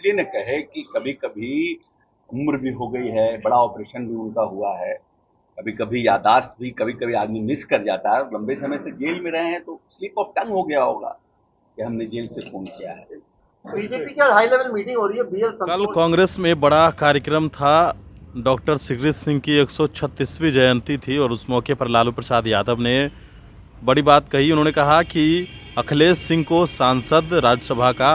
इसलिए न कहे कि कभी कभी उम्र भी हो गई है, बड़ा ऑपरेशन भी उनका हुआ है, कभी कभी यादाश्त भी कभी कभी आदमी मिस कर जाता है। लंबे समय से जेल में रहे हैं तो स्लिप ऑफ टंग हो गया होगा कि हमने जेल से फोन किया है। बीजेपी की हाई लेवल मीटिंग हो रही है, बीएल कल संतोष। कांग्रेस में बड़ा कार्यक्रम था। डॉक्टर सिगरेट सिंह की 136वीं जयंती थी और उस मौके पर लालू प्रसाद यादव ने बड़ी बात कही। उन्होंने कहा कि अखिलेश सिंह को सांसद राज्यसभा का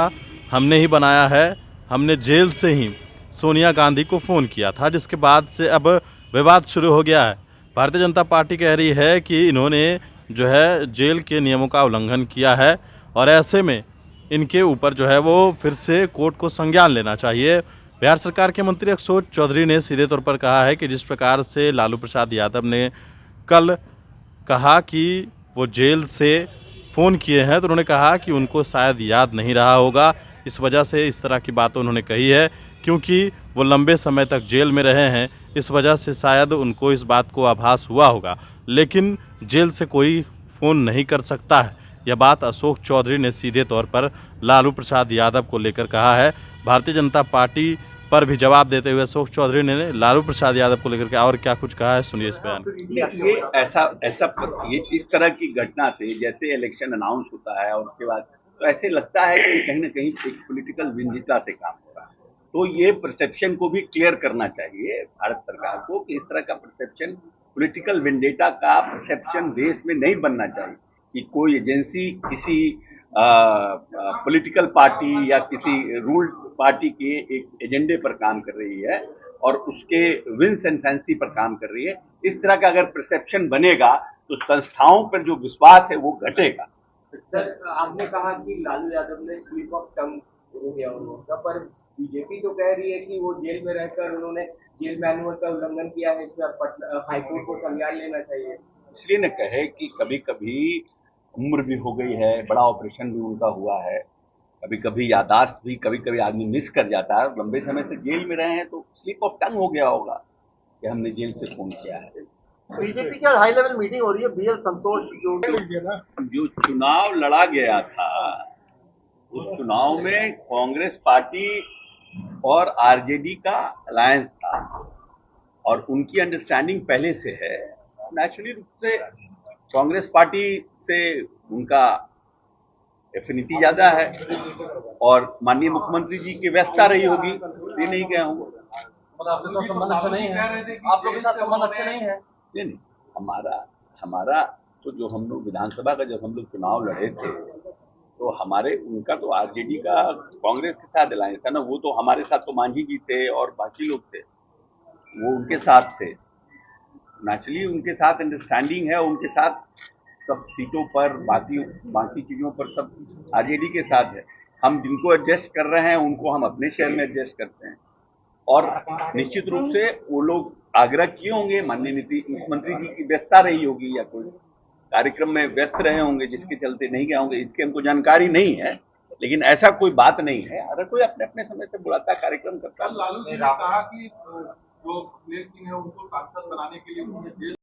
हमने ही बनाया है। हमने जेल से ही सोनिया गांधी को फ़ोन किया था, जिसके बाद से अब विवाद शुरू हो गया है। भारतीय जनता पार्टी कह रही है कि इन्होंने जो है जेल के नियमों का उल्लंघन किया है और ऐसे में इनके ऊपर जो है वो फिर से कोर्ट को संज्ञान लेना चाहिए। बिहार सरकार के मंत्री अशोक चौधरी ने सीधे तौर पर कहा है कि जिस प्रकार से लालू प्रसाद यादव ने कल कहा कि वो जेल से फ़ोन किए हैं, तो उन्होंने कहा कि उनको शायद याद नहीं रहा होगा। इस वजह से इस तरह की बात उन्होंने कही है, क्योंकि वो लंबे समय तक जेल में रहे हैं। इस वजह से शायद उनको इस बात को आभास हुआ होगा, लेकिन जेल से कोई फ़ोन नहीं कर सकता है। यह बात अशोक चौधरी ने सीधे तौर पर लालू प्रसाद यादव को लेकर कहा है। भारतीय जनता पार्टी पर भी जवाब देते हुए अशोक चौधरी ने लालू प्रसाद यादव को लेकर के और क्या कुछ कहा है, सुनिए इस बयान। ये ऐसा ऐसा ये इस तरह की घटना से जैसे इलेक्शन अनाउंस होता है और उसके बाद तो ऐसे लगता है कि कहीं ना कहीं एक पॉलिटिकल विंजिता से काम हो रहा है। तो ये परसेप्शन को भी क्लियर करना चाहिए भारत सरकार को कि इस तरह का परसेप्शन, पॉलिटिकल विंडेटा का परसेप्शन देश में नहीं बनना चाहिए कि कोई एजेंसी किसी पॉलिटिकल पार्टी या किसी रूल्ड पार्टी के एक एजेंडे पर काम कर रही है और उसके विंस एंड फैंसी पर काम कर रही है। इस तरह का अगर परसेप्शन बनेगा तो संस्थाओं पर जो विश्वास है वो घटेगा। सर, आपने कहा कि लालू यादव ने स्लिप ऑफ टंग हो गया उनका, पर बीजेपी तो कह रही है कि वो जेल में रहकर उन्होंने जेल मैनुअल का उल्लंघन किया है, इसमें हाईकोर्ट को संज्ञान लेना चाहिए। इसलिए न कहे कि कभी कभी उम्र भी हो गई है, बड़ा ऑपरेशन भी उनका हुआ है, कभी कभी यादाश्त भी कभी कभी आदमी मिस कर जाता है। लंबे समय से जेल में रहे हैं तो स्लिप ऑफ टंग हो गया होगा कि हमने जेल से फोन किया है। बीजेपी की हाई लेवल मीटिंग हो रही है, बीएल संतोष जो चुनाव लड़ा गया था उस चुनाव में कांग्रेस पार्टी और आरजेडी का अलायंस था और उनकी अंडरस्टैंडिंग पहले से है। नेचुरली रूप से कांग्रेस पार्टी से उनका एफिनिटी ज्यादा है और माननीय मुख्यमंत्री जी की व्यस्तता रही होगी, ये नहीं गए होंगे। आपके साथ संबंध अच्छा नहीं है, आप लोगों के साथ संबंध अच्छे नहीं है। नहीं, हमारा हमारा तो जो हम लोग विधानसभा का जब हम लोग चुनाव लड़े थे तो हमारे उनका तो आरजेडी का कांग्रेस के साथ अलायंस था ना। वो तो हमारे साथ तो मांझी जी थे और बाकी लोग थे, वो उनके साथ थे। नेचुरली उनके साथ अंडरस्टैंडिंग है, उनके साथ सब सीटों पर बाकी बाकी चीजों पर सब आरजेडी के साथ है। हम जिनको एडजस्ट कर रहे हैं उनको हम अपने शहर में एडजस्ट करते हैं और निश्चित रूप से वो लोग आग्रह किए होंगे, माननीय मुख्यमंत्री जी की व्यस्तता रही होगी या कोई कार्यक्रम में व्यस्त रहे होंगे जिसके चलते नहीं गए होंगे, इसकी हमको जानकारी नहीं है। लेकिन ऐसा कोई बात नहीं है, अगर कोई अपने अपने समय से बुलाता कार्यक्रम करता है। लालू जी ने कहा कि जो अखिलेश सिंह है उनको सांसद बनाने के लिए